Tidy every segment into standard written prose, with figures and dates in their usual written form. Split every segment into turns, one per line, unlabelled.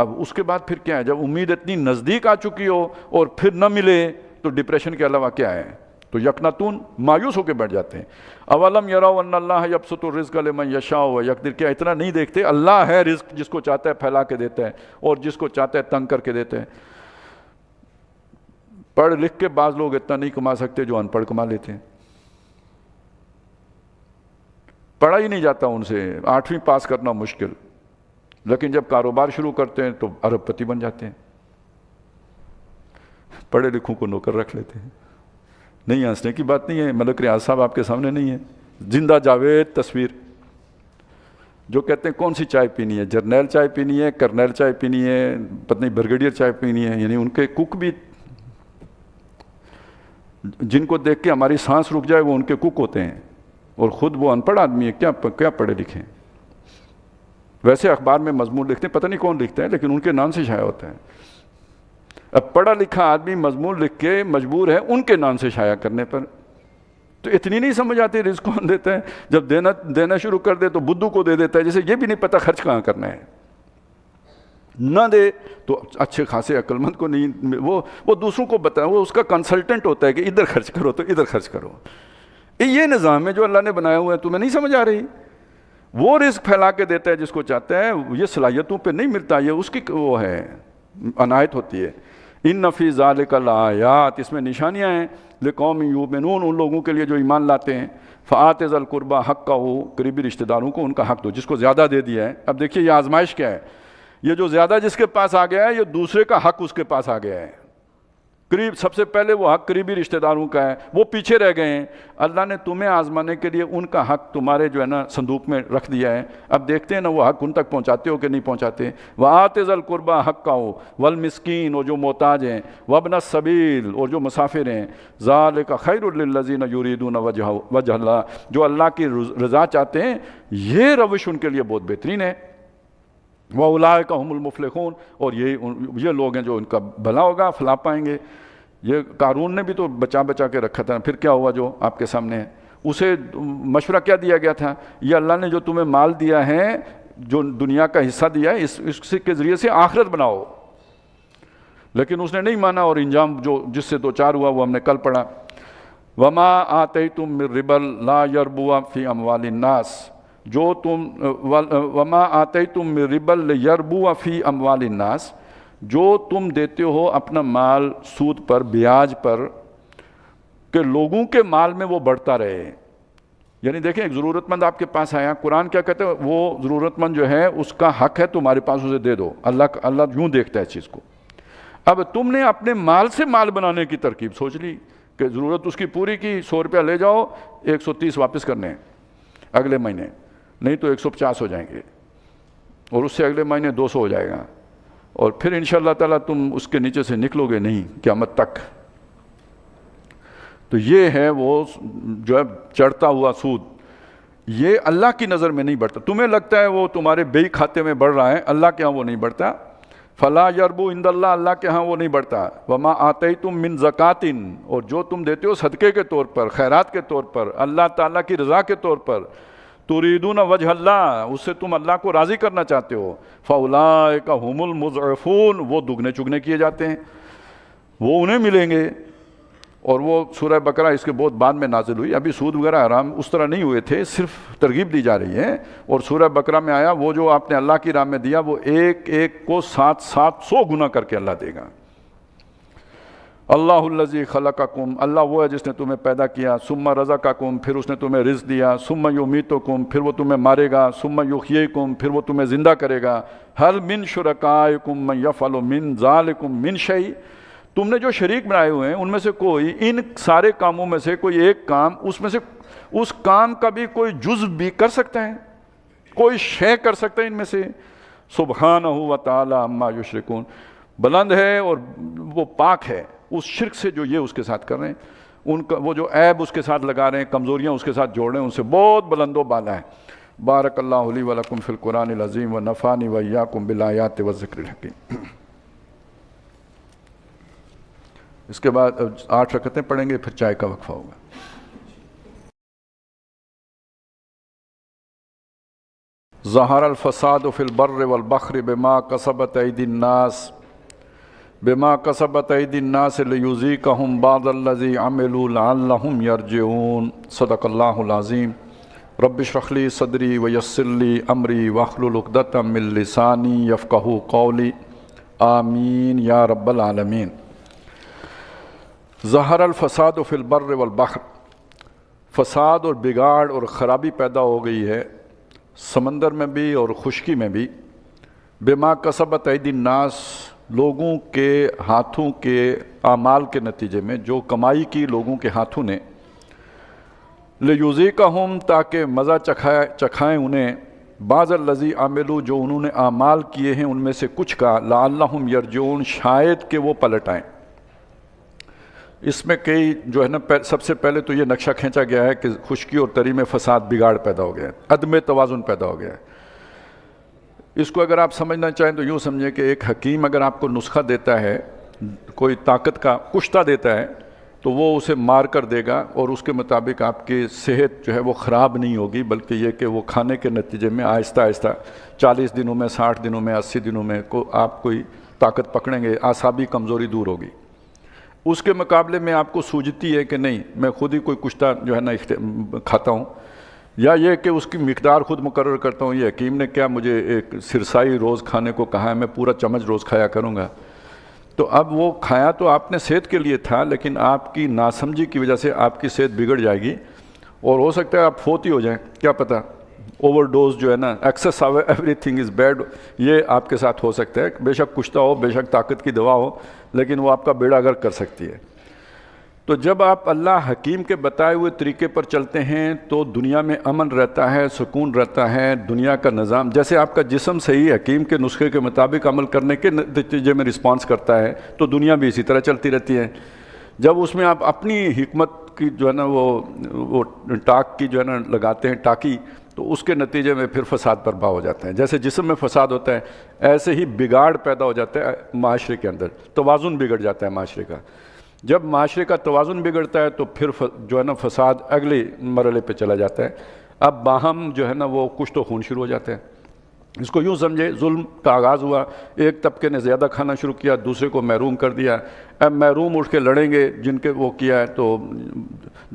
اب اس کے بعد پھر کیا ہے؟ جب امید اتنی نزدیک آ چکی ہو اور پھر نہ ملے تو ڈپریشن کے علاوہ کیا ہے؟ تو یقنطون مایوس ہو کے بیٹھ جاتے ہیں. اولم یروا ان اللہ یبسط الرزق لمن یشاء ویقدر، کیا اتنا نہیں دیکھتے اللہ ہے رزق جس کو چاہتا ہے پھیلا کے دیتا ہے اور جس کو چاہتا ہے تنگ کر کے دیتا ہے. پڑھ لکھ کے بعض لوگ اتنا نہیں کما سکتے جو ان پڑھ کما لیتے ہیں. پڑھا ہی نہیں جاتا ان سے، 8ویں پاس کرنا مشکل، لیکن جب کاروبار شروع کرتے ہیں تو ارب پتی بن جاتے ہیں. پڑھے لکھوں کو نوکر رکھ لیتے ہیں. نہیں ہنسنے کی بات نہیں ہے، ملک ریاض صاحب آپ کے سامنے نہیں ہے، زندہ جاوید تصویر، جو کہتے ہیں کون سی چائے پینی ہے، جرنیل چائے پینی ہے، کرنیل چائے پینی ہے، پتہ نہیں بریگیڈیئر چائے پینی ہے. یعنی ان کے کک بھی، جن کو دیکھ کے ہماری سانس رک جائے وہ ان کے کک ہوتے ہیں، اور خود وہ ان پڑھ آدمی ہے، کیا پڑھے لکھے ہیں. ویسے اخبار میں مضمون لکھتے ہیں، پتہ نہیں کون لکھتا ہے، لیکن ان کے نام سے شائع ہوتا ہے. اب پڑھا لکھا آدمی مضمون لکھ کے مجبور ہے ان کے نام سے شائع کرنے پر. تو اتنی نہیں سمجھ آتی رزق کون دیتا ہے؟ جب دینا شروع کر دے تو بدھو کو دے دیتا ہے، جیسے یہ بھی نہیں پتہ خرچ کہاں کرنا ہے. نہ دے تو اچھے خاصے عقل مند کو نہیں، وہ دوسروں کو بتائے، وہ اس کا کنسلٹنٹ ہوتا ہے کہ ادھر خرچ کرو تو ادھر خرچ کرو. یہ نظام ہے جو اللہ نے بنایا ہوا ہے، تمہیں نہیں سمجھ آ رہی؟ وہ رزق پھیلا کے دیتا ہے جس کو چاہتا ہے، یہ صلاحیتوں پہ نہیں ملتا، یہ اس کی وہ ہے عنایت ہوتی ہے. ان فی ذالک لآیات، اس میں نشانیاں ہیں، لقوم یؤمنون، ان لوگوں کے لیے جو ایمان لاتے ہیں. فآت ذی القربی حقہ، قریبی رشتہ داروں کو ان کا حق دو، جس کو زیادہ دے دیا ہے. اب دیکھیے یہ آزمائش کیا ہے، یہ جو زیادہ جس کے پاس آ گیا ہے، یہ دوسرے کا حق اس کے پاس آ گیا ہے. قریب سب سے پہلے وہ حق قریبی رشتہ داروں کا ہے، وہ پیچھے رہ گئے ہیں. اللہ نے تمہیں آزمانے کے لیے ان کا حق تمہارے جو ہے نا صندوق میں رکھ دیا ہے. اب دیکھتے ہیں نا وہ حق ان تک پہنچاتے ہو کہ نہیں پہنچاتے. وَآتِ ذَا الْقُرْبَى حَقَّهُ وَالْمِسْكِينَ، اور جو محتاج ہیں، وَابْنَ السَّبِيلِ، اور جو مسافر ہیں. ذَلِكَ خَيْرٌ لِّلَّذِينَ يُرِيدُونَ وَجْهَ اللَّهِ، جو اللہ کی رضا چاہتے ہیں، یہ روش ان کے لیے بہت بہترین ہے. وَأُولَٰئِكَ هُمُ الْمُفْلِحُونَ، اور یہ لوگ ہیں جو ان کا بھلا ہوگا، فلاح پائیں گے. یہ قارون نے بھی تو بچا کے رکھا تھا، پھر کیا ہوا جو آپ کے سامنے ہے؟ اسے مشورہ کیا دیا گیا تھا؟ یہ اللہ نے جو تمہیں مال دیا ہے، جو دنیا کا حصہ دیا ہے، اس کے ذریعے سے آخرت بناؤ. لیکن اس نے نہیں مانا، اور انجام جو جس سے دو چار ہوا وہ ہم نے کل پڑھا. وَمَا آتَيْتُم مِّن رِّبًا لَا يَرْبُوَ فِي أَمْوَالِ النَّاسِ، جو تم وَمَا آتَيْتُم مِّن رِّبًا لِيَرْبُوَ فِي أَمْوَالِ النَّاسِ، جو تم دیتے ہو اپنا مال سود پر، بیاج پر، کہ لوگوں کے مال میں وہ بڑھتا رہے. یعنی دیکھیں ایک ضرورت مند آپ کے پاس آیا، قرآن کیا کہتے ہیں؟ وہ ضرورت مند جو ہے اس کا حق ہے تمہارے پاس، اسے دے دو. اللہ یوں دیکھتا ہے اس چیز کو. اب تم نے اپنے مال سے مال بنانے کی ترکیب سوچ لی کہ ضرورت اس کی پوری کی، 100 روپیہ لے جاؤ، 130 واپس کرنے ہیں اگلے مہینے، نہیں تو 150 ہو جائیں گے، اور اس سے اگلے مہینے 200 ہو جائے گا، اور پھر انشاءاللہ تعالیٰ تم اس کے نیچے سے نکلو گے نہیں قیامت تک. تو یہ ہے وہ جو ہے چڑھتا ہوا سود. یہ اللہ کی نظر میں نہیں بڑھتا. تمہیں لگتا ہے وہ تمہارے بیئی کھاتے میں بڑھ رہا ہے، اللہ کے ہاں وہ نہیں بڑھتا. فلا یربو عند اللہ، اللہ کے ہاں وہ نہیں بڑھتا. وما آتیتم من زکاتٍ، اور جو تم دیتے ہو صدقے کے طور پر، خیرات کے طور پر، اللہ تعالیٰ کی رضا کے طور پر، تریدون وجہ اللہ، اس سے تم اللہ کو راضی کرنا چاہتے ہو، فاولئک ھم المضعفون، وہ دگنے چگنے کیے جاتے ہیں، وہ انہیں ملیں گے. اور وہ سورہ بقرہ اس کے بہت بعد میں نازل ہوئی. ابھی سود وغیرہ حرام اس طرح نہیں ہوئے تھے، صرف ترغیب دی جا رہی ہے. اور سورہ بقرہ میں آیا وہ جو آپ نے اللہ کی راہ میں دیا وہ ایک ایک کو 700 گنا کر کے اللہ دے گا. اللہ الذی خلقکم، اللہ وہ ہے جس نے تمہیں پیدا کیا. ثم رزقکم، پھر اس نے تمہیں رزق دیا. ثم یمیتکم، پھر وہ تمہیں مارے گا. ثم یحییکم، پھر وہ تمہیں زندہ کرے گا. هل من شرکائکم من یفعل من ذلکم من شیء، تم نے جو شریک بنائے ہوئے ہیں ان میں سے کوئی ان سارے کاموں میں سے کوئی ایک کام، اس میں سے اس کام کا بھی کوئی جزء بھی کر سکتا ہے، کوئی شے کر سکتا ہے ان میں سے؟ سبحانہ و تعالی عما یشرکون، بلند ہے اور وہ پاک ہے اس شرک سے جو یہ اس کے ساتھ کر رہے ہیں. ان کا وہ جو عیب اس کے ساتھ لگا رہے ہیں، کمزوریاں اس کے ساتھ جوڑ رہے ہیں، ان سے بہت بلند و بالا ہے. بارک اللہ لی و لکم فی القرآن العظیم و نفعنی و ایاکم بالآیات والذکر الحکیم. اس کے بعد 8 رکعتیں پڑھیں گے، پھر چائے کا وقفہ ہوگا. ظہر الفساد فی البر والبحر بما کسبت ایدی الناس لیذیقہم بعض الذی عملوا لعلہم یرجعون صدق اللہ العظیم رب اشرح لی صدری ویسر لی امری واحلل عقدۃ من لسانی یفقہوا قولی آمین یا رب العالمین۔ ظہر الفساد فی البر والبحر، فساد اور بگاڑ اور خرابی پیدا ہو گئی ہے سمندر میں بھی اور خشکی میں بھی، بما کسبت ایدی الناس، لوگوں کے ہاتھوں کے اعمال کے نتیجے میں، جو کمائی کی لوگوں کے ہاتھوں نے، لیذیقہم، تاکہ مزہ چکھائیں انہیں، بعض الذی عملوا، جو انہوں نے اعمال کیے ہیں ان میں سے کچھ کا، لعلہم یرجعون، شاید کہ وہ پلٹ آئیں۔ اس میں کئی جو ہے نا، سب سے پہلے تو یہ نقشہ کھینچا گیا ہے کہ خشکی اور تری میں فساد، بگاڑ پیدا ہو گیا ہے، عدم توازن پیدا ہو گیا ہے۔ اس کو اگر آپ سمجھنا چاہیں تو یوں سمجھیں کہ ایک حکیم اگر آپ کو نسخہ دیتا ہے، کوئی طاقت کا کشتہ دیتا ہے، تو وہ اسے مار کر دے گا اور اس کے مطابق آپ کی صحت جو ہے وہ خراب نہیں ہوگی، بلکہ یہ کہ وہ کھانے کے نتیجے میں آہستہ آہستہ 40 دنوں میں، 60 دنوں میں، 80 دنوں میں آپ کوئی طاقت پکڑیں گے، اعصابی کمزوری دور ہوگی۔ اس کے مقابلے میں آپ کو سوجتی ہے کہ نہیں، میں خود ہی کوئی کشتہ جو ہے نا کھاتا ہوں، یا یہ کہ اس کی مقدار خود مقرر کرتا ہوں، یہ حکیم نے کیا مجھے ایک سرسائی روز کھانے کو کہا ہے، میں پورا چمچ روز کھایا کروں گا۔ تو اب وہ کھایا تو آپ نے صحت کے لیے تھا، لیکن آپ کی ناسمجھی کی وجہ سے آپ کی صحت بگڑ جائے گی اور ہو سکتا ہے آپ فوت ہی ہو جائیں، کیا پتہ۔ اوور ڈوز جو ہے نا، access of every thing is bad, یہ آپ کے ساتھ ہو سکتا ہے۔ بے شک کشتہ ہو، بے شک طاقت کی دوا ہو، لیکن وہ آپ کا بیڑا غرق کر سکتی ہے۔ تو جب آپ اللہ حکیم کے بتائے ہوئے طریقے پر چلتے ہیں تو دنیا میں امن رہتا ہے، سکون رہتا ہے، دنیا کا نظام، جیسے آپ کا جسم صحیح حکیم کے نسخے کے مطابق عمل کرنے کے نتیجے میں رسپانس کرتا ہے، تو دنیا بھی اسی طرح چلتی رہتی ہے۔ جب اس میں آپ اپنی حکمت کی جو ہے نا وہ ٹاک کی جو ہے نا لگاتے ہیں ٹاکی، تو اس کے نتیجے میں پھر فساد برپا ہو جاتا ہے۔ جیسے جسم میں فساد ہوتا ہے، ایسے ہی بگاڑ پیدا ہو جاتا ہے معاشرے کے اندر، توازن بگڑ جاتا ہے معاشرے کا۔ جب معاشرے کا توازن بگڑتا ہے تو پھر جو ہے نا فساد اگلے مرحلے پہ چلا جاتا ہے۔ اب باہم جو ہے نا وہ کشت و خون شروع ہو جاتے ہیں۔ اس کو یوں سمجھے، ظلم کا آغاز ہوا، ایک طبقے نے زیادہ کھانا شروع کیا، دوسرے کو محروم کر دیا۔ اب محروم اٹھ کے لڑیں گے، جن کے وہ کیا ہے تو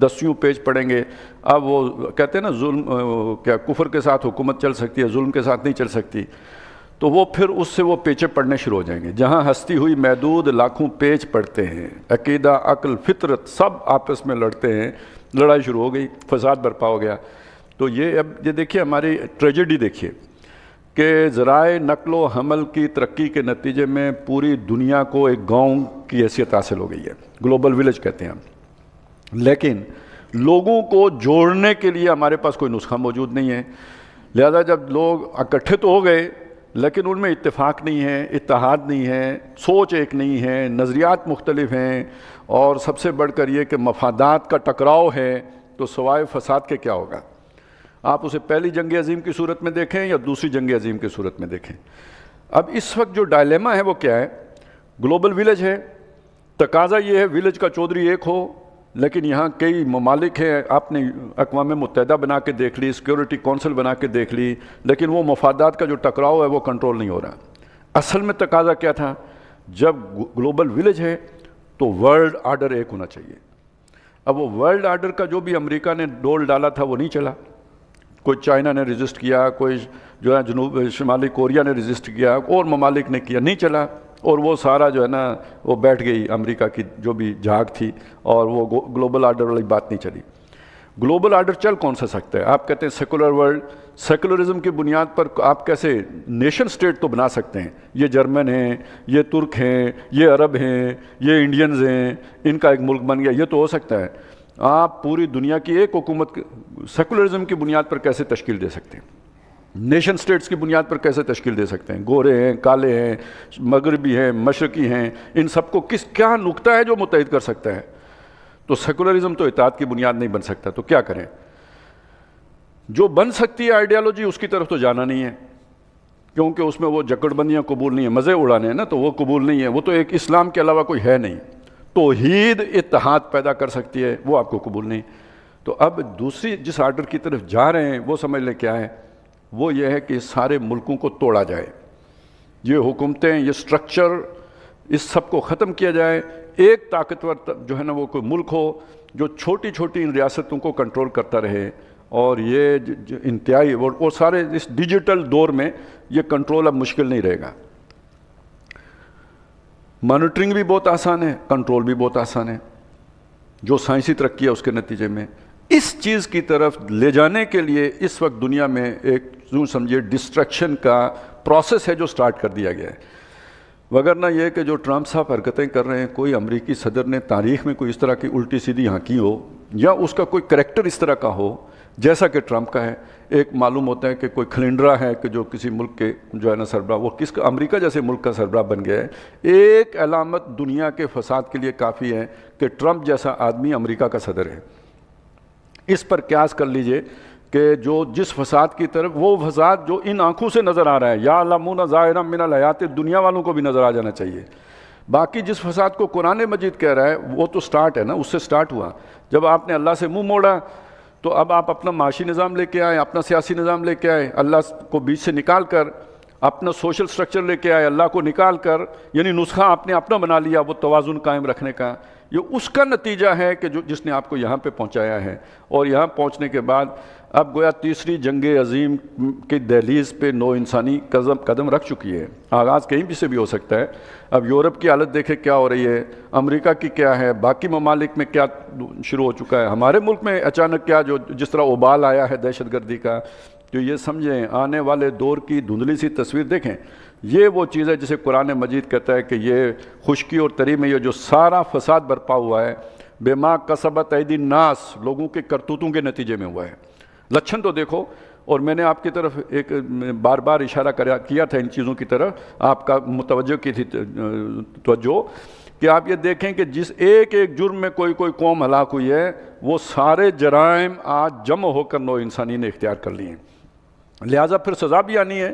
دستیوں پیچ پڑیں گے۔ اب وہ کہتے ہیں نا ظلم کیا کفر کے ساتھ حکومت چل سکتی ہے، ظلم کے ساتھ نہیں چل سکتی، تو وہ پھر اس سے وہ پیچے پڑنے شروع ہو جائیں گے۔ جہاں ہستی ہوئی محدود، لاکھوں پیچ پڑتے ہیں، عقیدہ، عقل، فطرت سب آپس میں لڑتے ہیں، لڑائی شروع ہو گئی، فساد برپا ہو گیا۔ تو اب یہ دیکھیے ہماری ٹریجڈی دیکھیے کہ ذرائع نقل و حمل کی ترقی کے نتیجے میں پوری دنیا کو ایک گاؤں کی حیثیت حاصل ہو گئی ہے، گلوبل ولیج کہتے ہیں ہم، لیکن لوگوں کو جوڑنے کے لیے ہمارے پاس کوئی نسخہ موجود نہیں ہے۔ لہذا جب لوگ اکٹھے تو ہو گئے، لیکن ان میں اتفاق نہیں ہے، اتحاد نہیں ہے، سوچ ایک نہیں ہے، نظریات مختلف ہیں، اور سب سے بڑھ کر یہ کہ مفادات کا ٹکراؤ ہے، تو سوائے فساد کے کیا ہوگا؟ آپ اسے پہلی جنگ عظیم کی صورت میں دیکھیں یا دوسری جنگ عظیم کی صورت میں دیکھیں۔ اب اس وقت جو ڈائلیما ہے وہ کیا ہے؟ گلوبل ولیج ہے، تقاضا یہ ہے ولیج کا چودھری ایک ہو، لیکن یہاں کئی ممالک ہیں، آپ نے اقوام متحدہ بنا کے دیکھ لی، سیکیورٹی کونسل بنا کے دیکھ لی، لیکن وہ مفادات کا جو ٹکراؤ ہے وہ کنٹرول نہیں ہو رہا۔ اصل میں تقاضا کیا تھا؟ جب گلوبل ولیج ہے تو ورلڈ آرڈر ایک ہونا چاہیے۔ اب وہ ورلڈ آرڈر کا جو بھی امریکہ نے ڈول ڈالا تھا وہ نہیں چلا، کوئی چائنا نے ریزسٹ کیا، کوئی جو ہے شمالی کوریا نے ریزسٹ کیا، اور ممالک نے کیا، نہیں چلا، اور وہ سارا جو ہے نا وہ بیٹھ گئی امریکہ کی جو بھی جھاگ تھی، اور وہ گلوبل آرڈر والی بات نہیں چلی۔ گلوبل آرڈر چل کون سا سکتا ہے؟ آپ کہتے ہیں سیکولر ورلڈ، سیکولرزم کی بنیاد پر آپ کیسے نیشن سٹیٹ تو بنا سکتے ہیں؟ یہ جرمن ہیں، یہ ترک ہیں، یہ عرب ہیں، یہ انڈینز ہیں، ان کا ایک ملک بن گیا، یہ تو ہو سکتا ہے۔ آپ پوری دنیا کی ایک حکومت سیکولرزم کی بنیاد پر کیسے تشکیل دے سکتے ہیں؟ نیشن سٹیٹس کی بنیاد پر کیسے تشکیل دے سکتے ہیں؟ گورے ہیں، کالے ہیں، مغربی ہیں، مشرقی ہیں، ان سب کو کیا نقطہ ہے جو متحد کر سکتا ہے؟ تو سیکولرزم تو اطاعت کی بنیاد نہیں بن سکتا، تو کیا کریں؟ جو بن سکتی ہے آئیڈیالوجی، اس کی طرف تو جانا نہیں ہے، کیونکہ اس میں وہ جکڑ بندیاں قبول نہیں ہیں، مزے اڑانے ہیں نا، تو وہ قبول نہیں ہے، وہ تو ایک اسلام کے علاوہ کوئی ہے نہیں۔ توحید اتحاد پیدا کر سکتی ہے، وہ آپ کو قبول نہیں۔ تو اب دوسری جس آرڈر کی طرف جا رہے ہیں وہ سمجھ لیں کیا ہے وہ یہ ہے کہ سارے ملکوں کو توڑا جائے، یہ حکومتیں، یہ سٹرکچر، اس سب کو ختم کیا جائے، ایک طاقتور جو ہے نا وہ کوئی ملک ہو جو چھوٹی چھوٹی ان ریاستوں کو کنٹرول کرتا رہے، اور یہ انتہائی اور سارے اس ڈیجیٹل دور میں یہ کنٹرول اب مشکل نہیں رہے گا۔ مانیٹرنگ بھی بہت آسان ہے، کنٹرول بھی بہت آسان ہے، جو سائنسی ترقی ہے اس کے نتیجے میں اس چیز کی طرف لے جانے کے لیے اس وقت دنیا میں ایک یوں سمجھے ڈسٹرکشن کا پروسیس ہے جو سٹارٹ کر دیا گیا ہے۔ وگرنہ یہ کہ جو ٹرمپ صاحب حرکتیں کر رہے ہیں، کوئی امریکی صدر نے تاریخ میں کوئی اس طرح کی الٹی سیدھی یہاں کی ہو، یا اس کا کوئی کریکٹر اس طرح کا ہو جیسا کہ ٹرمپ کا ہے۔ ایک معلوم ہوتا ہے کہ کوئی کھلنڈرا ہے کہ جو کسی ملک کے جو ہے نا سربراہ، وہ کس کا امریکہ جیسے ملک کا سربراہ بن گیا ہے۔ ایک علامت دنیا کے فساد کے لیے کافی ہے کہ ٹرمپ جیسا آدمی امریکہ کا صدر ہے۔ اس پر قیاس کر لیجئے کہ جو جس فساد کی طرف، وہ فساد جو ان آنکھوں سے نظر آ رہا ہے، یا علمون ظاہرا من الحیات دنیا والوں کو بھی نظر آ جانا چاہیے۔ باقی جس فساد کو قرآن مجید کہہ رہا ہے وہ تو سٹارٹ ہے نا، اس سے سٹارٹ ہوا۔ جب آپ نے اللہ سے منہ موڑا تو اب آپ اپنا معاشی نظام لے کے آئے، اپنا سیاسی نظام لے کے آئے، اللہ کو بیچ سے نکال کر، اپنا سوشل سٹرکچر لے کے آئے، اللہ کو نکال کر، یعنی نسخہ آپ نے اپنا بنا لیا وہ توازن قائم رکھنے کا۔ یہ اس کا نتیجہ ہے کہ جس نے آپ کو یہاں پہ پہنچایا ہے، اور یہاں پہنچنے کے بعد اب گویا تیسری جنگ عظیم کی دہلیز پہ نو انسانی قدم رکھ چکی ہے۔ آغاز کہیں بھی سے بھی ہو سکتا ہے۔ اب یورپ کی حالت دیکھیں کیا ہو رہی ہے، امریکہ کی کیا ہے، باقی ممالک میں کیا شروع ہو چکا ہے، ہمارے ملک میں اچانک کیا جو جس طرح ابال آیا ہے دہشت گردی کا، تو یہ سمجھیں آنے والے دور کی دھندلی سی تصویر دیکھیں۔ یہ وہ چیز ہے جسے قرآن مجید کہتا ہے کہ یہ خشکی اور تری میں یہ جو سارا فساد برپا ہوا ہے، بما کسبت ایدی الناس، لوگوں کے کرتوتوں کے نتیجے میں ہوا ہے۔ لچھن تو دیکھو، اور میں نے آپ کی طرف ایک بار بار اشارہ کیا تھا ان چیزوں کی طرف، آپ کا متوجہ کی تھی توجہ، کہ آپ یہ دیکھیں کہ جس ایک جرم میں کوئی قوم ہلاک ہوئی ہے، وہ سارے جرائم آج جمع ہو کر نو انسانی نے اختیار کر لی ہیں۔ لہٰذا پھر سزا بھی آنی ہے۔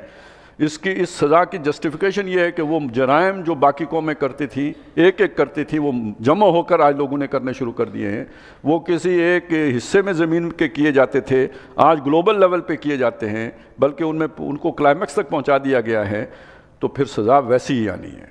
اس سزا کی جسٹیفیکیشن یہ ہے کہ وہ جرائم جو باقی قومیں کرتی تھیں، ایک کرتی تھیں، وہ جمع ہو کر آج لوگوں نے کرنے شروع کر دیے ہیں۔ وہ کسی ایک حصے میں زمین کے کیے جاتے تھے، آج گلوبل لیول پہ کیے جاتے ہیں، بلکہ ان کو کلائمیکس تک پہنچا دیا گیا ہے، تو پھر سزا ویسی ہی آنی ہے۔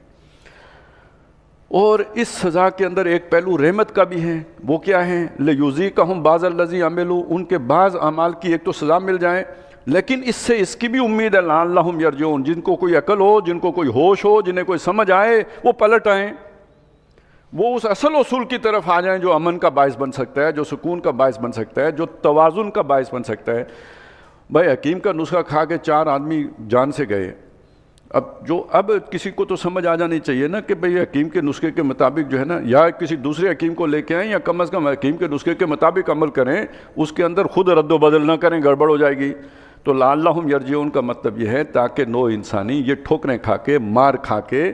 اور اس سزا کے اندر ایک پہلو رحمت کا بھی ہے۔ وہ کیا ہے؟ لِیُذِیقَہُم بَعْضَ الَّذِی عَمِلُوا، ان کے بعض اعمال کی ایک تو سزا مل جائے، لیکن اس سے اس کی بھی امید ہے لَعَلَّهُمْ يَرْجِعُونَ، جن کو کوئی عقل ہو، جن کو کوئی ہوش ہو، جنہیں کوئی سمجھ آئے، وہ پلٹ آئیں، وہ اس اصل اصول کی طرف آ جائیں جو امن کا باعث بن سکتا ہے، جو سکون کا باعث بن سکتا ہے، جو توازن کا باعث بن سکتا ہے۔ بھائی حکیم کا نسخہ کھا کے 4 آدمی جان سے گئے، اب کسی کو تو سمجھ آ جانی چاہیے نا کہ بھئی حکیم کے نسخے کے مطابق جو ہے نا، یا کسی دوسرے حکیم کو لے کے آئیں، یا کم از کم حکیم کے نسخے کے مطابق عمل کریں، اس کے اندر خود رد و بدل نہ کریں، گڑبڑ ہو جائے گی۔ تو لعلہم یرجعون کا مطلب یہ ہے تاکہ نو انسانی یہ ٹھوکریں کھا کے، مار کھا کے،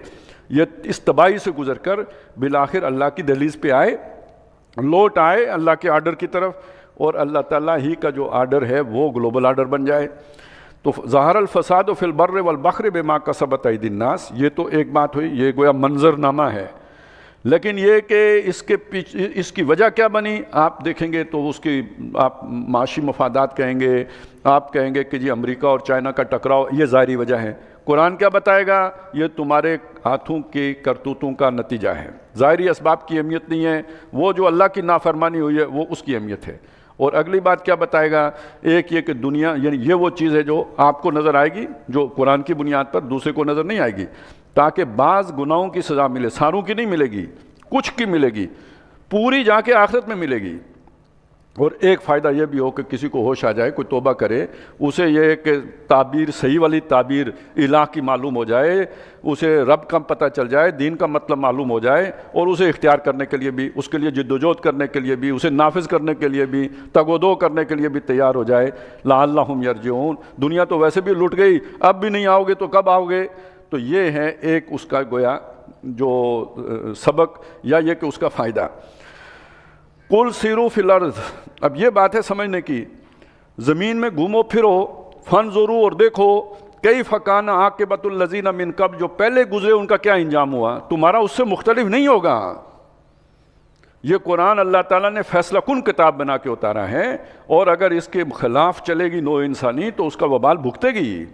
یہ اس تباہی سے گزر کر بالآخر اللہ کی دہلیز پہ آئے، لوٹ آئے اللہ کے آرڈر کی طرف، اور اللہ تعالیٰ ہی کا جو آرڈر ہے وہ گلوبل آرڈر بن جائے۔ تو ظہر الفساد فی البر والبحر بما کسبت ایدی الناس، یہ تو ایک بات ہوئی، یہ گویا منظر نامہ ہے۔ لیکن یہ کہ اس کی وجہ کیا بنی، آپ دیکھیں گے تو اس کی آپ معاشی مفادات کہیں گے، آپ کہیں گے کہ جی امریکہ اور چائنا کا ٹکراؤ، یہ ظاہری وجہ ہے۔ قرآن کیا بتائے گا؟ یہ تمہارے ہاتھوں کی کرتوتوں کا نتیجہ ہے۔ ظاہری اسباب کی اہمیت نہیں ہے، وہ جو اللہ کی نافرمانی ہوئی ہے وہ اس کی اہمیت ہے۔ اور اگلی بات کیا بتائے گا؟ ایک یہ کہ دنیا، یعنی یہ وہ چیز ہے جو آپ کو نظر آئے گی، جو قرآن کی بنیاد پر دوسرے کو نظر نہیں آئے گی، تاکہ بعض گناہوں کی سزا ملے، ساروں کی نہیں ملے گی، کچھ کی ملے گی، پوری جا کے آخرت میں ملے گی۔ اور ایک فائدہ یہ بھی ہو کہ کسی کو ہوش آ جائے، کوئی توبہ کرے، اسے یہ کہ تعبیر، صحیح والی تعبیر الہ کی معلوم ہو جائے، اسے رب کا پتہ چل جائے، دین کا مطلب معلوم ہو جائے، اور اسے اختیار کرنے کے لیے بھی، اس کے لیے جد و جہد کرنے کے لیے بھی، اسے نافذ کرنے کے لیے بھی، تگ و دو کرنے کے لیے بھی تیار ہو جائے۔ لعلہم یرجعون، دنیا تو ویسے بھی لٹ گئی، اب بھی نہیں آؤ گے تو کب آؤ گے؟ تو یہ ہے ایک اس کا گویا جو سبق، یا یہ کہ اس کا فائدہ۔ قل سیروا فی الارض، اب یہ بات ہے سمجھنے کی، زمین میں گھومو پھرو، فانظروا، اور دیکھو، کیف کان عاقبۃ الذین من قبل، جو پہلے گزرے ان کا کیا انجام ہوا، تمہارا اس سے مختلف نہیں ہوگا۔ یہ قرآن اللہ تعالیٰ نے فیصلہ کن کتاب بنا کے اتارا ہے، اور اگر اس کے خلاف چلے گی نوع انسانی تو اس کا وبال بھگتے گی۔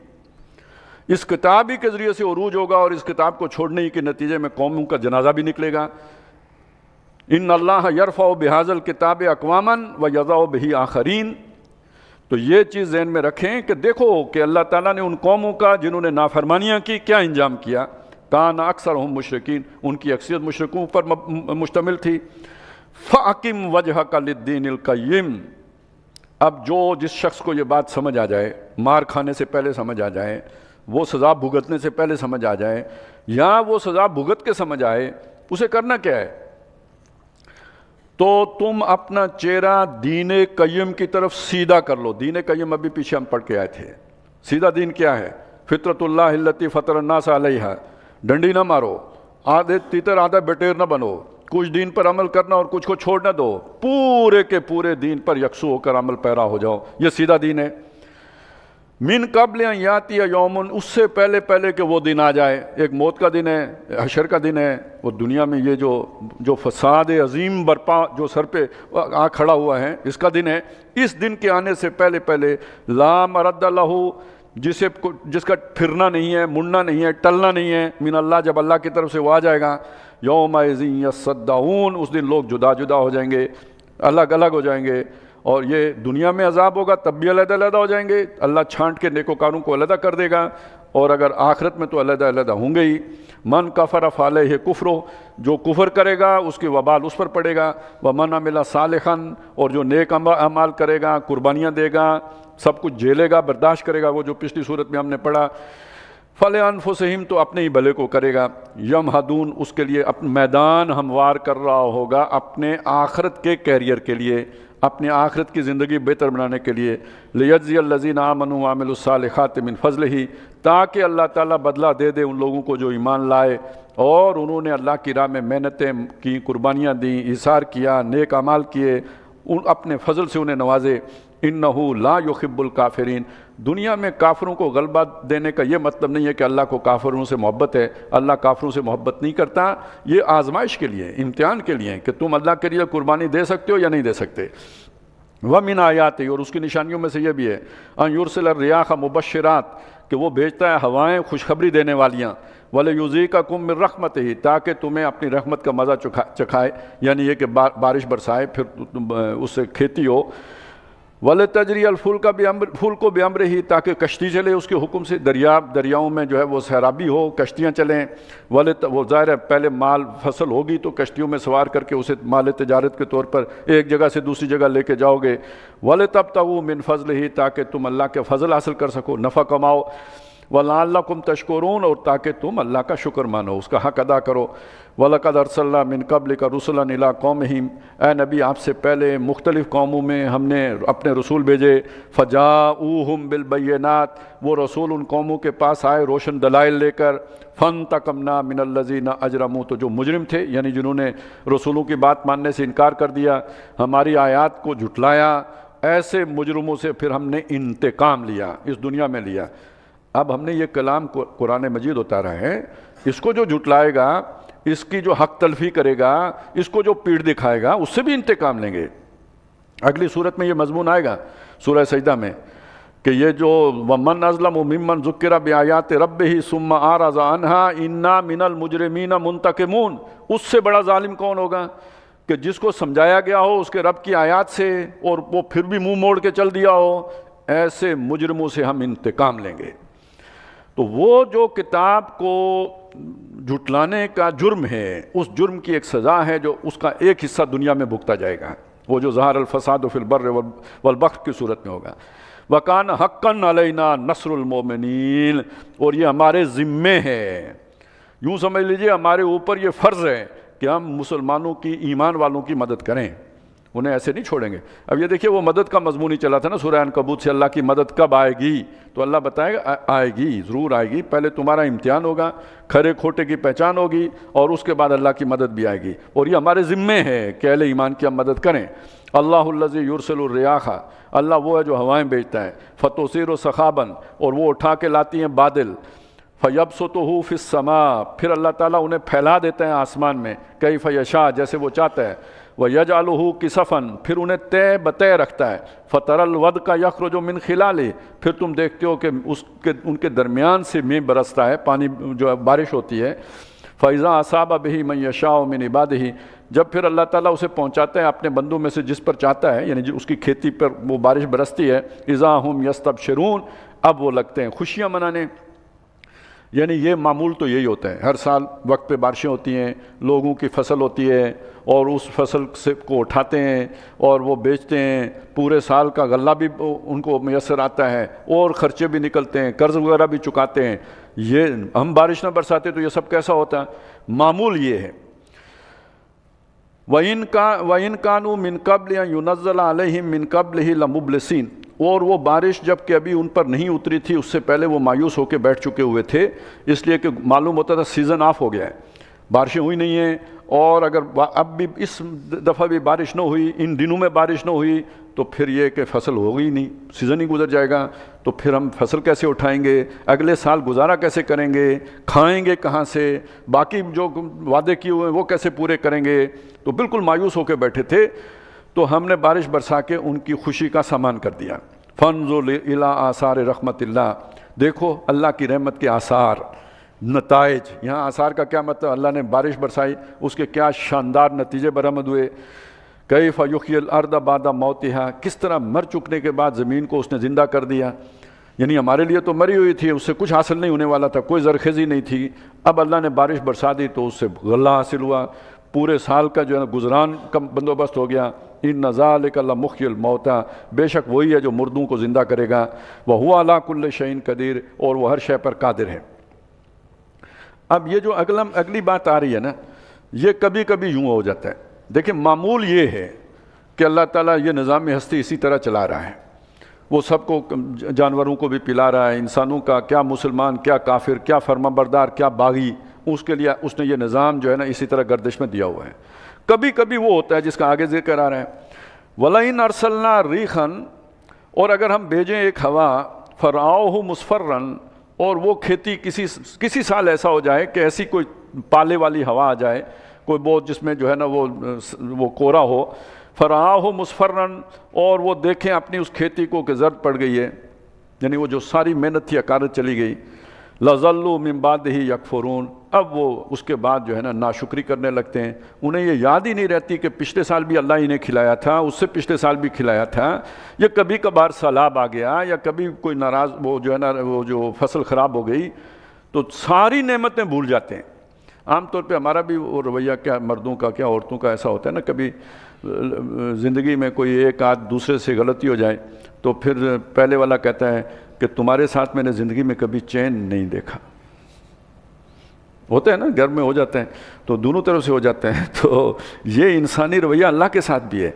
اس کتاب ہی کے ذریعے سے عروج ہوگا، اور اس کتاب کو چھوڑنے ہی کے نتیجے میں قوموں کا جنازہ بھی نکلے گا۔ ان اللہ یرفع بہذا الکتاب اقواما ویضع بہ آخرین۔ تو یہ چیز ذہن میں رکھیں کہ دیکھو کہ اللہ تعالیٰ نے ان قوموں کا جنہوں نے نافرمانیاں کی کیا انجام کیا۔ کان اکثرہم مشرکین، ان کی اکثریت مشرکوں پر مشتمل تھی۔ فَأَقِمْ وَجْهَكَ لِلدِّينِ الْقَيِّمِ۔ اب جس شخص کو یہ بات سمجھ آ جائے، مار کھانے سے پہلے سمجھ آ جائے، وہ سزا بھگتنے سے پہلے سمجھ آ جائے، یا وہ سزا بھگت کے سمجھ آئے، اسے کرنا کیا ہے؟ تو تم اپنا چہرہ دین قیم کی طرف سیدھا کر لو۔ دین قیم ابھی پیچھے ہم پڑھ کے آئے تھے۔ سیدھا دین کیا ہے؟ فطرت اللہ التی فطر الناس علیہا۔ ڈنڈی نہ مارو، آدھے تیتر آدھا بٹیر نہ بنو، کچھ دین پر عمل کرنا اور کچھ کو چھوڑ نہ دو، پورے کے پورے دین پر یکسو ہو کر عمل پیرا ہو جاؤ، یہ سیدھا دین ہے۔ من قبل ان یاتی یوم، اس سے پہلے کہ وہ دن آ جائے، ایک موت کا دن ہے، حشر کا دن ہے، وہ دنیا میں یہ جو فساد عظیم برپا جو سر پہ آ کھڑا ہوا ہے، اس کا دن ہے۔ اس دن کے آنے سے پہلے لا مرد لہ، جس کا پھرنا نہیں ہے، مڑنا نہیں ہے، ٹلنا نہیں ہے، من اللہ، جب اللہ کی طرف سے وہ آ جائے گا، یومئذ یصدعون، اس دن لوگ جدا جدا ہو جائیں گے، الگ الگ ہو جائیں گے، اور یہ دنیا میں عذاب ہوگا تب بھی علیحدہ علیحدہ ہو جائیں گے، اللہ چھانٹ کے نیکوکاروں کو علیحدہ کر دے گا، اور اگر آخرت میں تو علیحدہ علیحدہ ہوں گے ہی۔ من کفر فعلیہ کفرہ، جو کفر کرے گا اس کی وبال اس پر پڑے گا، ومن عمل صالحا، اور جو نیک اعمال کرے گا، قربانیاں دے گا، سب کچھ جھیلے گا، برداشت کرے گا، وہ جو پچھلی صورت میں ہم نے پڑھا، فَلِأَنفُسِهِمْ، تو اپنے ہی بھلے کو کرے گا، یمہدون، اس کے لیے اپنا میدان ہموار کر رہا ہوگا اپنے آخرت کے کیریئر کے لیے، اپنے آخرت کی زندگی بہتر بنانے کے لیے، لِيَجْزِيَ الَّذِينَ آمَنُوا وَعَمِلُوا الصَّالِحَاتِ مِنْ فَضْلِهِ، تاکہ اللہ تعالیٰ بدلہ دے دے ان لوگوں کو جو ایمان لائے اور انہوں نے اللہ کی راہ میں محنتیں کی، قربانیاں دیں، ایثار کیا، نیک اعمال کیے، اپنے فضل سے انہیں نوازے۔ انہو لا یحب الکافرین، دنیا میں کافروں کو غلبہ دینے کا یہ مطلب نہیں ہے کہ اللہ کو کافروں سے محبت ہے، اللہ کافروں سے محبت نہیں کرتا، یہ آزمائش کے لیے، امتحان کے لیے کہ تم اللہ کے لیے قربانی دے سکتے ہو یا نہیں دے سکتے۔ وَمِنْ آیاتِ، اور اس کی نشانیوں میں سے یہ بھی ہے، ان یرسل الریاح مبشرات، کہ وہ بھیجتا ہے ہوائیں خوشخبری دینے والیاں، وَلِيُذِيقَكُم مِّن رَحْمَتِهِ، تاکہ تمہیں اپنی رحمت کا مزہ چکھائے، یعنی یہ کہ بارش برسائے، پھر اس سے کھیتی ہو۔ وَلِتَجْرِيَ الْفُلْكَ فُلْكُ بِأَمْرِهِ، تاکہ کشتی چلے اس کے حکم سے، دریاؤں میں جو ہے وہ سیرابی ہو، کشتیاں چلیں۔ وہ ظاہر ہے پہلے مال فصل ہوگی تو کشتیوں میں سوار کر کے اسے مال تجارت کے طور پر ایک جگہ سے دوسری جگہ لے کے جاؤ گے۔ وَلِتَبْتَغُوا مِنْ فَضْلِهِ، تاکہ تم اللہ کے فضل حاصل کر سکو، نفع کماؤ۔ وَلَعَلَّكُمْ تَشْكُرُونَ، اور تاکہ تم اللہ کا شکر مانو، اس کا حق ادا کرو۔ وَلَقَدْ أَرْسَلْنَا مِن قَبْلِكَ رُسُلًا إِلَىٰ قَوْمِهِمْ، اے نبی آپ سے پہلے مختلف قوموں میں ہم نے اپنے رسول بھیجے، فَجَاءُوهُم بِالْبَيِّنَاتِ، وہ رسول ان قوموں کے پاس آئے روشن دلائل لے کر، فَانْتَقَمْنَا مِنَ الَّذِينَ أَجْرَمُوا، تو جو مجرم تھے یعنی جنہوں نے رسولوں کی بات ماننے سے انکار کر دیا، ہماری آیات کو جھٹلایا، ایسے مجرموں سے پھر ہم نے انتقام لیا، اس دنیا میں لیا۔ اب ہم نے یہ کلام قرآن مجید اتارا ہے، اس کو جو جھٹلائے گا، اس کی جو حق تلفی کرے گا، اس کو جو پیٹ دکھائے گا، اس سے بھی انتقام لیں گے۔ اگلی صورت میں یہ مضمون آئے گا سورہ سجدہ میں کہ یہ جو وَمَنْ أَظْلَمُ مِمَّنْ ذُكِّرَ بِآيَاتِ رَبِّهِ ثُمَّ أَعْرَضَ عَنْهَا إِنَّا مِنَ الْمُجْرِمِينَ مُنْتَقِمُونَ، اس سے بڑا ظالم کون ہوگا کہ جس کو سمجھایا گیا ہو اس کے رب کی آیات سے اور وہ پھر بھی منہ موڑ کے چل دیا ہو، ایسے مجرموں سے ہم انتقام لیں گے۔ تو وہ جو کتاب کو جھٹلانے کا جرم ہے، اس جرم کی ایک سزا ہے جو اس کا ایک حصہ دنیا میں بھگتا جائے گا، وہ جو ظہر الفساد فی البر والبحر کی صورت میں ہوگا۔ وَكَانَ حَقًّا عَلَيْنَا نَصْرُ الْمُؤْمِنِينَ، اور یہ ہمارے ذمے ہے، یوں سمجھ لیجئے ہمارے اوپر یہ فرض ہے کہ ہم مسلمانوں کی، ایمان والوں کی مدد کریں، انہیں ایسے نہیں چھوڑیں گے۔ اب یہ دیکھیے وہ مدد کا مضمون ہی چلا تھا نا سورہ عنکبوت سے، اللہ کی مدد کب آئے گی؟ تو اللہ بتائے گا آئے گی، ضرور آئے گی، پہلے تمہارا امتحان ہوگا، کھرے کھوٹے کی پہچان ہوگی، اور اس کے بعد اللہ کی مدد بھی آئے گی، اور یہ ہمارے ذمے ہے کہ اہل ایمان کی ہم مدد کریں۔ اللہ الذی یرسل الریاح، اللہ وہ ہے جو ہوائیں بھیجتا ہے، فتثیر سحابا، اور وہ اٹھا کے لاتی ہیں بادل، فیبسطہ فی السماء، پھر اللہ تعالیٰ انہیں پھیلا دیتا ہے آسمان میں، کیف یشاء، جیسے وہ چاہتا ہے، وَيَجْعَلُهُ كِسَفًا، پھر انہیں طے بطے رکھتا ہے، فَتَرَى الْوَدْقَ يَخْرُجُ مِنْ خِلَالِهِ، پھر تم دیکھتے ہو کہ ان کے درمیان سے میں برستا ہے پانی، جو بارش ہوتی ہے، فَإِذَا أَصَابَ بِهِ مَن يَشَاءُ مِنْ عِبَادِهِ، جب پھر اللہ تعالیٰ اسے پہنچاتا ہے اپنے بندوں میں سے جس پر چاہتا ہے، یعنی اس کی کھیتی پر وہ بارش برستی ہے، اِذَا هُمْ يَسْتَبْشِرُونَ، اب وہ لگتے ہیں خوشیاں منانے۔ یعنی یہ معمول تو یہی ہوتا ہے، ہر سال وقت پہ بارشیں ہوتی ہیں، لوگوں کی فصل ہوتی ہے اور اس فصل سے کو اٹھاتے ہیں اور وہ بیچتے ہیں، پورے سال کا غلہ بھی ان کو میسر آتا ہے اور خرچے بھی نکلتے ہیں، قرض وغیرہ بھی چکاتے ہیں۔ یہ ہم بارش نہ برساتے تو یہ سب کیسا ہوتا ہے؟ معمول یہ ہے۔ وَإِن كَانُوا مِن قَبْلِ أَن يُنَزَّلَ عَلَيْهِم مِّن قَبْلِهِ لَمُبْلِسِينَ، اور وہ بارش جب کہ ابھی ان پر نہیں اتری تھی، اس سے پہلے وہ مایوس ہو کے بیٹھ چکے ہوئے تھے، اس لیے کہ معلوم ہوتا تھا سیزن آف ہو گیا ہے، بارشیں ہوئی نہیں ہیں، اور اگر اب بھی اس دفعہ بھی بارش نہ ہوئی، ان دنوں میں بارش نہ ہوئی، تو پھر یہ کہ فصل ہوگی نہیں، سیزن ہی گزر جائے گا، تو پھر ہم فصل کیسے اٹھائیں گے، اگلے سال گزارا کیسے کریں گے، کھائیں گے کہاں سے، باقی جو وعدے کیے ہوئے ہیں وہ کیسے پورے کریں گے، تو بالکل مایوس ہو کے بیٹھے تھے۔ تو ہم نے بارش برسا کے ان کی خوشی کا سامان کر دیا۔ فانظر الی آثار رحمت اللہ، دیکھو اللہ کی رحمت کے آثار، نتائج۔ یہاں آثار کا کیا مطلب؟ اللہ نے بارش برسائی، اس کے کیا شاندار نتیجے برآمد ہوئے۔ کیف یحیی الارض بعد موتہا، کس طرح مر چکنے کے بعد زمین کو اس نے زندہ کر دیا۔ یعنی ہمارے لیے تو مری ہوئی تھی، اس سے کچھ حاصل نہیں ہونے والا تھا، کوئی زرخیزی نہیں تھی، اب اللہ نے بارش برسا دی تو اس سے غلہ حاصل ہوا، پورے سال کا جو ہے گزران کا بندوبست ہو گیا۔ ان ذالک لمحیی الموتیٰ، بے شک وہی ہے جو مردوں کو زندہ کرے گا، وہو علی کل شیء قدیر، اور وہ ہر شے پر قادر ہے۔ اب یہ جو اگلی بات آ رہی ہے نا، یہ کبھی کبھی یوں ہو جاتا ہے۔ دیکھیں معمول یہ ہے کہ اللہ تعالیٰ یہ نظام ہستی اسی طرح چلا رہا ہے، وہ سب کو، جانوروں کو بھی پلا رہا ہے، انسانوں کا، کیا مسلمان کیا کافر، کیا فرما بردار کیا باغی، اس کے لیے اس نے یہ نظام جو ہے نا اسی طرح گردش میں دیا ہوا ہے۔ کبھی کبھی وہ ہوتا ہے جس کا آگے ذکر آ رہا ہے، وَلَئِنْ أَرْسَلْنَا رِيحًا، اور اگر ہم بھیجیں ایک ہوا، فَرَآوْهُ مُصْفَرًّا، اور وہ کھیتی کسی سال ایسا ہو جائے کہ ایسی کوئی پالے والی ہوا آ جائے، کوئی بہت جس میں جو ہے نا وہ کورا ہو، فَرَآوْهُ مُصْفَرًّا، اور وہ دیکھیں اپنی اس کھیتی کو کہ زرد پڑ گئی ہے، یعنی وہ جو ساری محنت تھی اکارت چلی گئی، لَظَلُّوا مِن بَعْدِهِ يَكْفُرُونَ، اب وہ اس کے بعد جو ہے نا ناشکری کرنے لگتے ہیں، انہیں یہ یاد ہی نہیں رہتی کہ پچھلے سال بھی اللہ انہیں کھلایا تھا، اس سے پچھلے سال بھی کھلایا تھا، یا کبھی کبھار سیلاب آ گیا، یا کبھی کوئی ناراض وہ جو ہے نا وہ جو فصل خراب ہو گئی، تو ساری نعمتیں بھول جاتے ہیں۔ عام طور پہ ہمارا بھی وہ رویہ کیا مردوں کا کیا عورتوں کا ایسا ہوتا ہے نا، کبھی زندگی میں کوئی ایک آدھ دوسرے سے غلطی ہو جائے تو پھر پہلے والا کہتا ہے کہ تمہارے ساتھ میں نے زندگی میں کبھی چین نہیں دیکھا، ہوتا ہے نا، گھر میں ہو جاتے ہیں تو دونوں طرف سے ہو جاتے ہیں۔ تو یہ انسانی رویہ اللہ کے ساتھ بھی ہے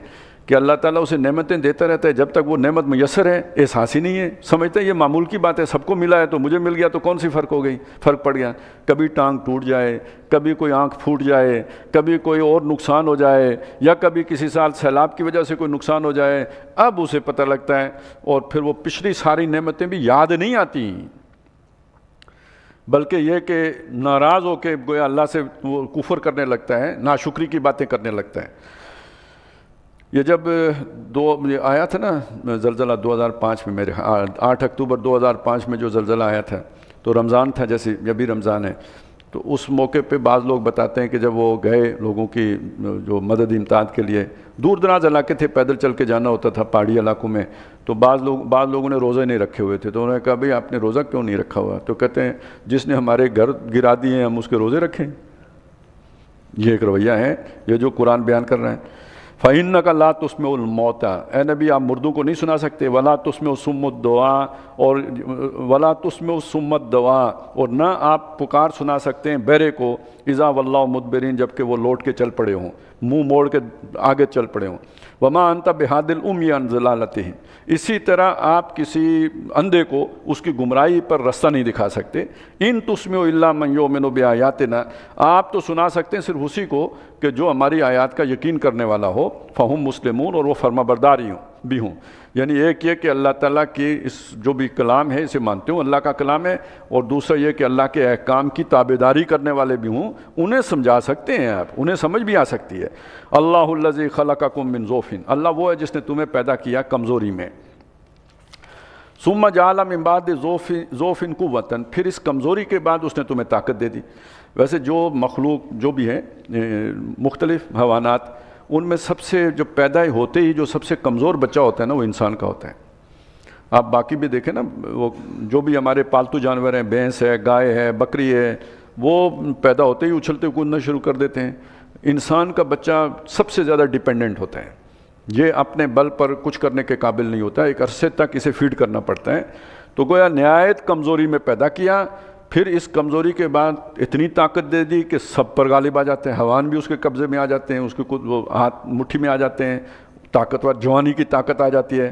کہ اللہ تعالیٰ اسے نعمتیں دیتا رہتا ہے، جب تک وہ نعمت میسر ہے احساس ہی نہیں ہے، سمجھتے ہیں یہ معمول کی بات ہے، سب کو ملا ہے تو مجھے مل گیا تو کون سی فرق ہو گئی، فرق پڑ گیا۔ کبھی ٹانگ ٹوٹ جائے، کبھی کوئی آنکھ پھوٹ جائے، کبھی کوئی اور نقصان ہو جائے، یا کبھی کسی سال سیلاب کی وجہ سے کوئی نقصان ہو جائے، اب اسے پتہ لگتا ہے، اور پھر وہ پچھلی ساری نعمتیں بھی یاد نہیں آتی، بلکہ یہ کہ ناراض ہو کے گویا اللہ سے وہ کفر کرنے لگتا ہے، ناشکری کی باتیں کرنے لگتا ہے۔ یہ جب آیا تھا نا زلزلہ 2005 میں، میرے 8 اکتوبر 2005 میں جو زلزلہ آیا تھا، تو رمضان تھا، جیسے ابھی رمضان ہے، تو اس موقع پہ بعض لوگ بتاتے ہیں کہ جب وہ گئے لوگوں کی جو مدد امداد کے لیے، دور دراز علاقے تھے، پیدل چل کے جانا ہوتا تھا پہاڑی علاقوں میں، تو بعض لوگوں نے روزے نہیں رکھے ہوئے تھے، تو انہوں نے کہا بھئی آپ نے روزہ کیوں نہیں رکھا ہوا؟ تو کہتے ہیں جس نے ہمارے گھر گرا دیے ہیں ہم اس کے روزے رکھیں۔ یہ ایک رویہ ہے، یہ جو قرآن بیان کر رہے ہیں۔ فَإِنَّكَ لَا تُسْمِعُ الْمَوْتَىٰ، اے نبی آپ مردوں کو نہیں سنا سکتے، وَلَا تُسْمِعُ الصُّمَّ الدُّعَاءَ، اور وَلَا تُسْمِعُ الصُّمَّ الدُّعَاءَ، اور نہ آپ پکار سنا سکتے ہیں بہرے کو، اِذَا وَلَّوْا مُدْبِرِينَ، جب کہ وہ لوٹ کے چل پڑے ہوں، منہ موڑ کے آگے چل پڑے ہوں۔ وَمَا أَنْتَ بِهَادِ الْأُمِّيِّ عَنْ ضَلَالَتِهِمْ، اسی طرح آپ کسی اندھے کو اس کی گمراہی پر رستہ نہیں دکھا سکتے۔ ان تسمعوا الا من یؤمن بآیاتنا، آپ تو سنا سکتے ہیں صرف اسی کو کہ جو ہماری آیات کا یقین کرنے والا ہو، فہم مسلمون، اور وہ فرما بردار ہی ہوں، بھی ہوں. یعنی ایک یہ کہ اللہ تعالیٰ کی اس جو بھی کلام ہے اسے مانتے ہوں اللہ کا کلام ہے, اور دوسرا یہ کہ اللہ کے احکام کی تابعداری کرنے والے بھی ہوں, انہیں سمجھا سکتے ہیں آپ, انہیں سمجھ بھی آ سکتی ہے. اللہ الذی خلقکم من ضعف, اللہ وہ ہے جس نے تمہیں پیدا کیا کمزوری میں. ثم جعل من بعد ضعف قوۃ, پھر اس کمزوری کے بعد اس نے تمہیں طاقت دے دی. ویسے جو مخلوق جو بھی ہے مختلف حیوانات, ان میں سب سے جو پیدا ہوتے ہی جو سب سے کمزور بچہ ہوتا ہے نا وہ انسان کا ہوتا ہے. آپ باقی بھی دیکھیں نا, وہ جو بھی ہمارے پالتو جانور ہیں, بھینس ہے, گائے ہے, بکری ہے, وہ پیدا ہوتے ہی اچھلتے کودنا شروع کر دیتے ہیں. انسان کا بچہ سب سے زیادہ ڈیپینڈنٹ ہوتا ہے, یہ اپنے بل پر کچھ کرنے کے قابل نہیں ہوتا, ایک عرصے تک اسے فیڈ کرنا پڑتا ہے. تو گویا نہایت کمزوری میں پیدا کیا, پھر اس کمزوری کے بعد اتنی طاقت دے دی کہ سب پر غالب آ جاتے ہیں, حیوان بھی اس کے قبضے میں آ جاتے ہیں, اس کے وہ ہاتھ مٹھی میں آ جاتے ہیں, طاقتور جوانی کی طاقت آ جاتی ہے.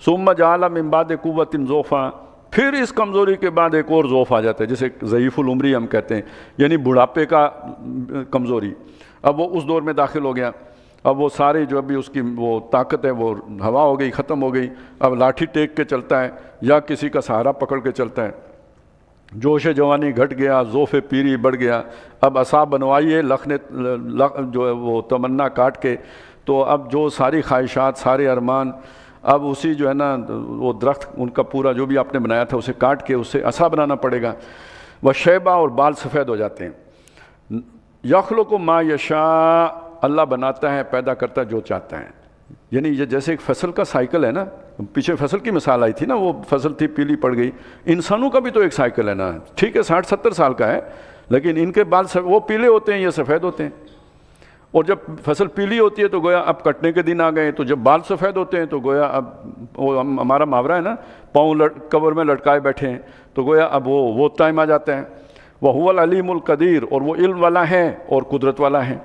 ثم جعل من بعد قوۃ ضعفا, پھر اس کمزوری کے بعد ایک اور ضعف آ جاتا ہے جسے ضعیف العمری ہم کہتے ہیں, یعنی بڑھاپے کا کمزوری. اب وہ اس دور میں داخل ہو گیا, اب وہ سارے جو ابھی اس کی وہ طاقت ہے وہ ہوا ہو گئی, ختم ہو گئی. اب لاٹھی ٹیک کے چلتا ہے یا کسی کا سہارا پکڑ کے چلتا ہے. جوش جوانی گھٹ گیا, ذوف پیری بڑھ گیا. اب عصا بنوائیے لخ نے جو ہے وہ تمنا کاٹ کے, تو اب جو ساری خواہشات سارے ارمان اب اسی جو ہے نا وہ درخت ان کا پورا جو بھی آپ نے بنایا تھا اسے کاٹ کے اس سے عصا بنانا پڑے گا. وہ شیبہ اور بال سفید ہو جاتے ہیں. یخلق ما یشاء, اللہ بناتا ہے پیدا کرتا ہے جو چاہتا ہے. یعنی یہ جیسے ایک فصل کا سائیکل ہے نا, پیچھے فصل کی مثال آئی تھی نا, وہ فصل تھی پیلی پڑ گئی. انسانوں کا بھی تو ایک سائیکل ہے نا, ٹھیک ہے 60-70 سال کا ہے, لیکن ان کے بال وہ پیلے ہوتے ہیں, یہ سفید ہوتے ہیں. اور جب فصل پیلی ہوتی ہے تو گویا اب کٹنے کے دن آ گئے, تو جب بال سفید ہوتے ہیں تو گویا اب وہ ہمارا محاورہ ہے نا, پاؤں کور میں لٹکائے بیٹھے ہیں, تو گویا اب وہ ٹائم آ جاتا ہے. وَهُوَ الْعَلِيمُ الْقَدِيرُ, اور وہ علم والا ہے اور قدرت والا ہے.